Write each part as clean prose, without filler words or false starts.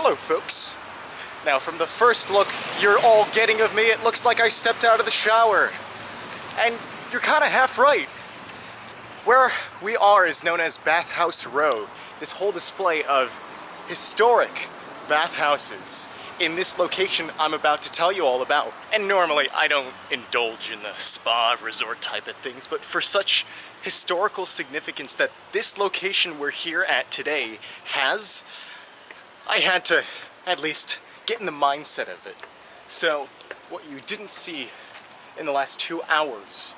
Hello folks. Now from the first look you're all getting of me, it looks like I stepped out of the shower. And you're kind of half right. Where we are is known as Bathhouse Row. This whole display of historic bathhouses in this location I'm about to tell you all about. And normally I don't indulge in the spa resort type of things, but for such historical significance that this location we're here at today has, I had to at least get in the mindset of it. So what you didn't see in the last 2 hours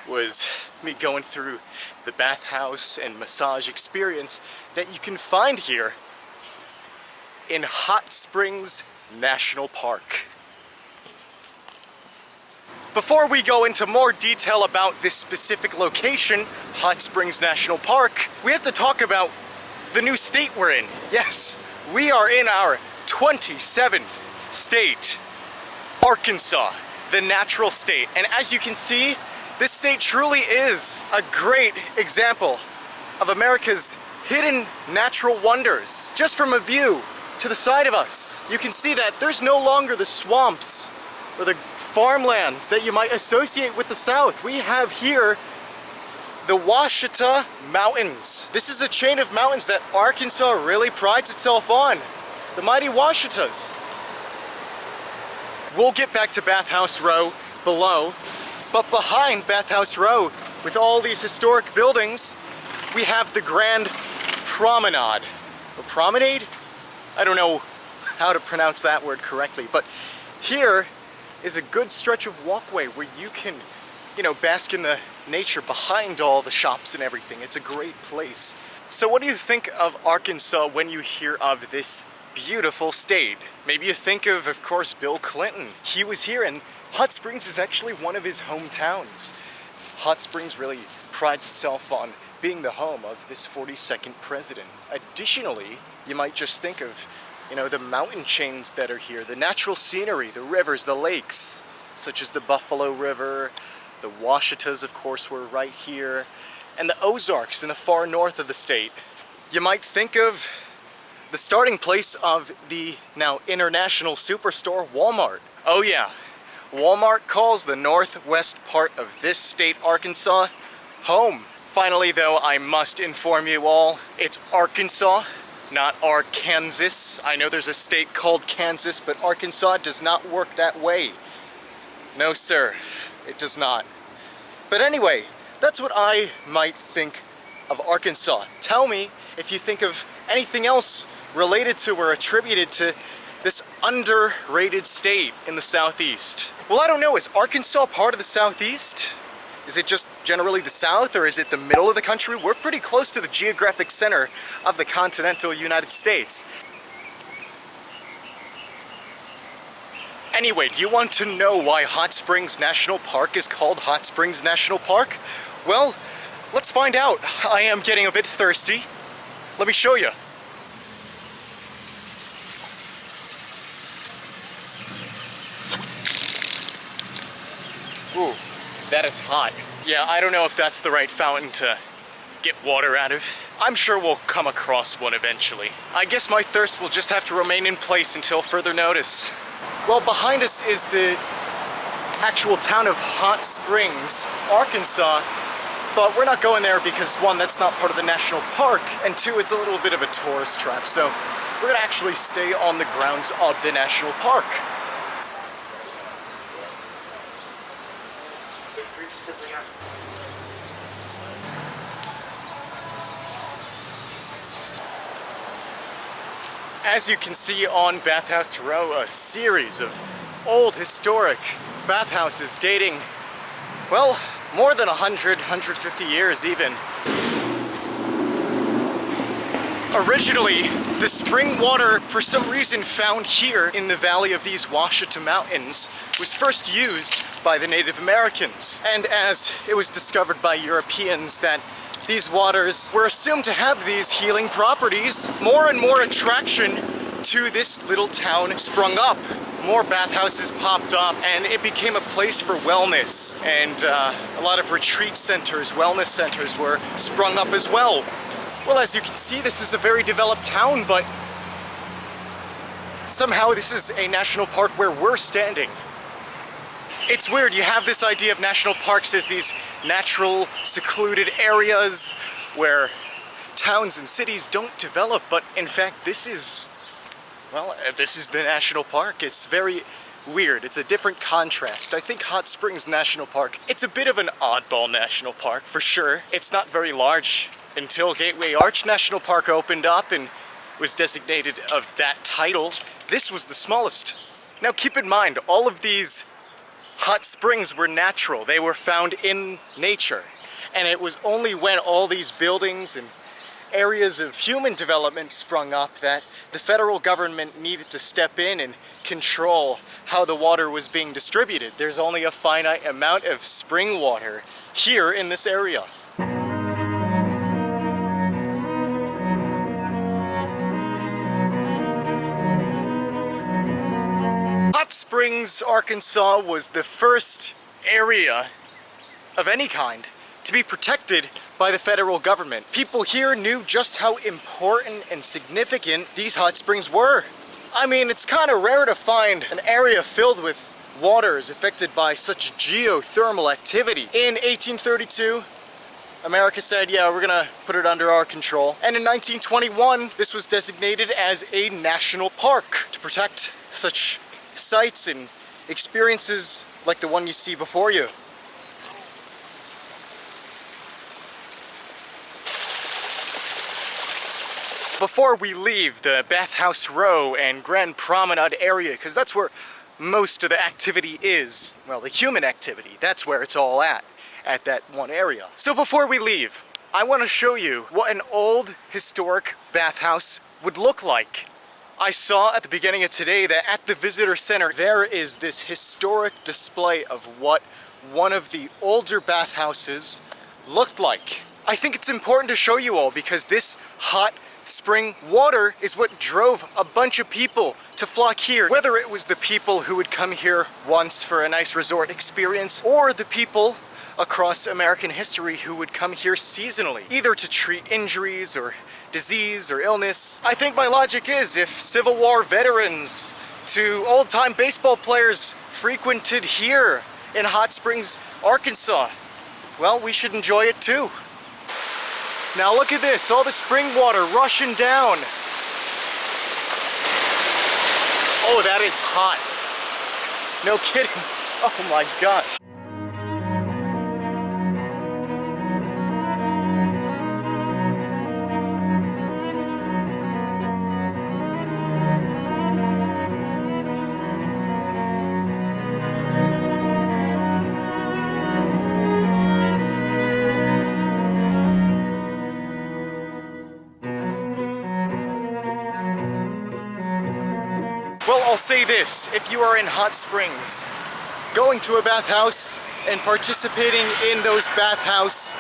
was me going through the bathhouse and massage experience that you can find here in Hot Springs National Park. Before we go into more detail about this specific location, Hot Springs National Park, we have to talk about the new state we're in. Yes, we are in our 27th state, Arkansas, the natural state. And as you can see, this state truly is a great example of America's hidden natural wonders. Just from a view to the side of us, you can see that there's no longer the swamps or the farmlands that you might associate with the South. We have here the Washita Mountains. This is a chain of mountains that Arkansas really prides itself on. The mighty Washitas. We'll get back to Bathhouse Row below, but behind Bathhouse Row, with all these historic buildings, we have the Grand Promenade. Or Promenade? I don't know how to pronounce that word correctly, but here is a good stretch of walkway where you can, bask in the nature behind all the shops and everything. It's a great place. So what do you think of Arkansas when you hear of this beautiful state? Maybe you think of course, Bill Clinton. He was here, and Hot Springs is actually one of his hometowns. Hot Springs really prides itself on being the home of this 42nd president. Additionally, you might just think of the mountain chains that are here, the natural scenery, the rivers, the lakes, such as the Buffalo River, the Washitas, of course, were right here, and the Ozarks in the far north of the state. You might think of the starting place of the now international superstore, Walmart. Oh yeah, Walmart calls the northwest part of this state, Arkansas, home. Finally though, I must inform you all, it's Arkansas, not Arkansas. I know there's a state called Kansas, but Arkansas does not work that way. No sir, it does not. But anyway, that's what I might think of Arkansas. Tell me if you think of anything else related to or attributed to this underrated state in the Southeast. Well, I don't know, is Arkansas part of the Southeast? Is it just generally the South, or is it the middle of the country? We're pretty close to the geographic center of the continental United States. Anyway, do you want to know why Hot Springs National Park is called Hot Springs National Park? Well, let's find out. I am getting a bit thirsty. Let me show you. Ooh, that is hot. Yeah, I don't know if that's the right fountain to get water out of. I'm sure we'll come across one eventually. I guess my thirst will just have to remain in place until further notice. Well, behind us is the actual town of Hot Springs, Arkansas. But we're not going there because one, that's not part of the national park, and two, it's a little bit of a tourist trap. So we're gonna actually stay on the grounds of the national park. As you can see on Bathhouse Row, a series of old historic bathhouses dating, well, more than 100, 150 years even. Originally, the spring water, for some reason found here in the valley of these Ouachita Mountains, was first used by the Native Americans. And as it was discovered by Europeans that these waters were assumed to have these healing properties, more and more attraction to this little town sprung up. More bathhouses popped up, and it became a place for wellness, and a lot of retreat centers, wellness centers were sprung up as well. Well, as you can see, this is a very developed town, but somehow this is a national park where we're standing. It's weird, you have this idea of national parks as these natural, secluded areas where towns and cities don't develop, but in fact this is, well, this is the national park. It's very weird. It's a different contrast. I think Hot Springs National Park, it's a bit of an oddball national park for sure. It's not very large until Gateway Arch National Park opened up and was designated of that title. This was the smallest. Now keep in mind, all of these hot springs were natural. They were found in nature. And it was only when all these buildings and areas of human development sprung up that the federal government needed to step in and control how the water was being distributed. There's only a finite amount of spring water here in this area. Hot Springs, Arkansas was the first area of any kind to be protected by the federal government. People here knew just how important and significant these hot springs were. I mean, it's kind of rare to find an area filled with waters affected by such geothermal activity. In 1832, America said, yeah, we're gonna put it under our control. And in 1921, this was designated as a national park to protect such sights and experiences like the one you see before you. Before we leave the Bathhouse Row and Grand Promenade area, because that's where most of the activity is, well, the human activity, that's where it's all at that one area. So before we leave, I want to show you what an old historic bathhouse would look like. I saw at the beginning of today that at the visitor center there is this historic display of what one of the older bathhouses looked like. I think it's important to show you all because this hot spring water is what drove a bunch of people to flock here. Whether it was the people who would come here once for a nice resort experience or the people across American history who would come here seasonally, either to treat injuries or disease or illness. I think my logic is if Civil War veterans to old-time baseball players frequented here in Hot Springs, Arkansas, well, we should enjoy it too. Now look at this, all the spring water rushing down. Oh, that is hot. No kidding. Oh my gosh. Well, I'll say this, if you are in Hot Springs, going to a bathhouse and participating in those bathhouse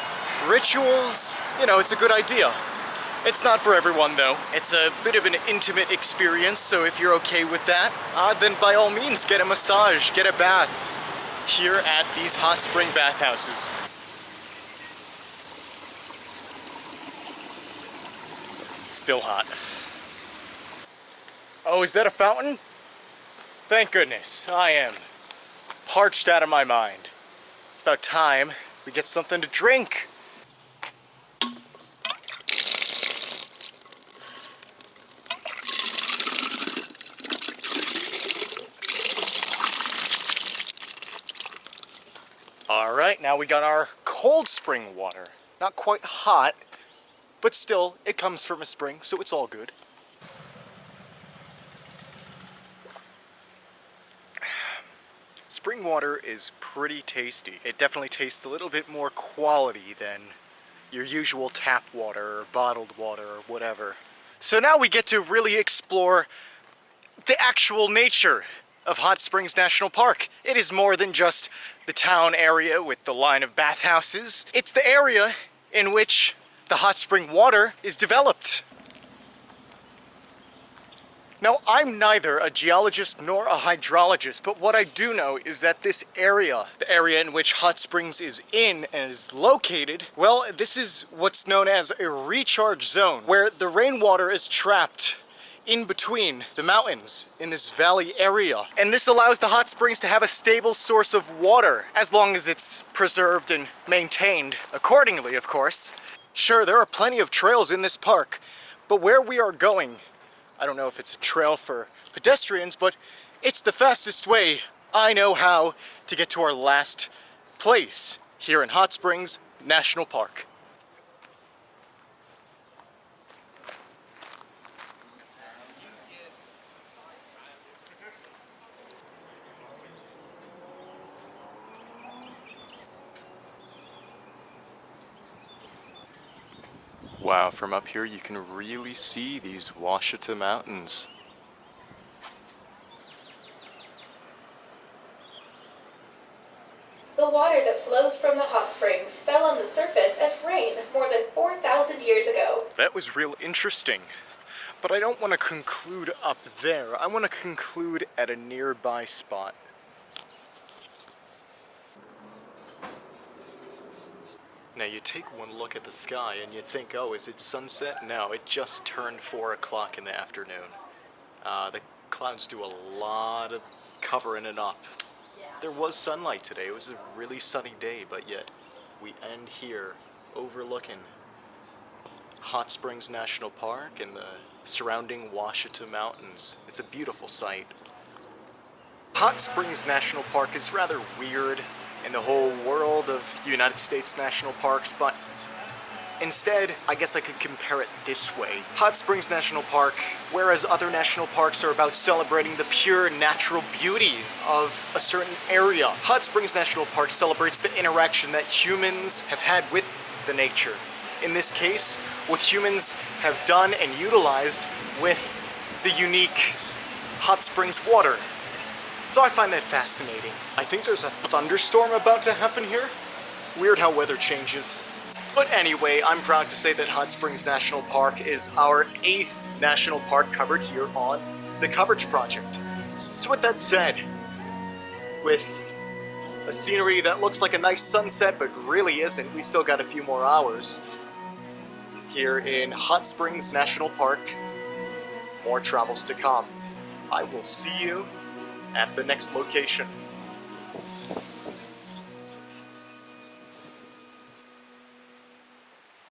rituals, you know, it's a good idea. It's not for everyone though. It's a bit of an intimate experience, so if you're okay with that, then by all means get a massage, get a bath here at these hot spring bathhouses. Still hot. Oh, is that a fountain? Thank goodness, I am parched out of my mind. It's about time we get something to drink. All right, now we got our cold spring water. Not quite hot, but still, it comes from a spring, so it's all good. Spring water is pretty tasty. It definitely tastes a little bit more quality than your usual tap water or bottled water or whatever. So now we get to really explore the actual nature of Hot Springs National Park. It is more than just the town area with the line of bathhouses. It's the area in which the hot spring water is developed. Now, I'm neither a geologist nor a hydrologist, but what I do know is that this area, the area in which Hot Springs is in and is located, well, this is what's known as a recharge zone, where the rainwater is trapped in between the mountains in this valley area. And this allows the hot springs to have a stable source of water, as long as it's preserved and maintained accordingly, of course. Sure, there are plenty of trails in this park, but where we are going, I don't know if it's a trail for pedestrians, but it's the fastest way I know how to get to our last place here in Hot Springs National Park. Wow, from up here you can really see these Washita Mountains. The water that flows from the hot springs fell on the surface as rain more than 4,000 years ago. That was real interesting. But I don't want to conclude up there. I want to conclude at a nearby spot. Now you take one look at the sky and you think, oh, is it sunset? No, it just turned 4 o'clock in the afternoon. The clouds do a lot of covering it up. There was sunlight today. It was a really sunny day, but yet we end here overlooking Hot Springs National Park and the surrounding Washita Mountains. It's a beautiful sight. Hot Springs National Park is rather weird in the whole world of United States national parks, but instead, I guess I could compare it this way. Hot Springs National Park, whereas other national parks are about celebrating the pure natural beauty of a certain area, Hot Springs National Park celebrates the interaction that humans have had with the nature. In this case, what humans have done and utilized with the unique hot springs water. So I find that fascinating. I think there's a thunderstorm about to happen here. Weird how weather changes. But anyway, I'm proud to say that Hot Springs National Park is our 8th national park covered here on the Coverage Project. So with that said, with a scenery that looks like a nice sunset but really isn't, we still got a few more hours here in Hot Springs National Park. More travels to come. I will see you at the next location.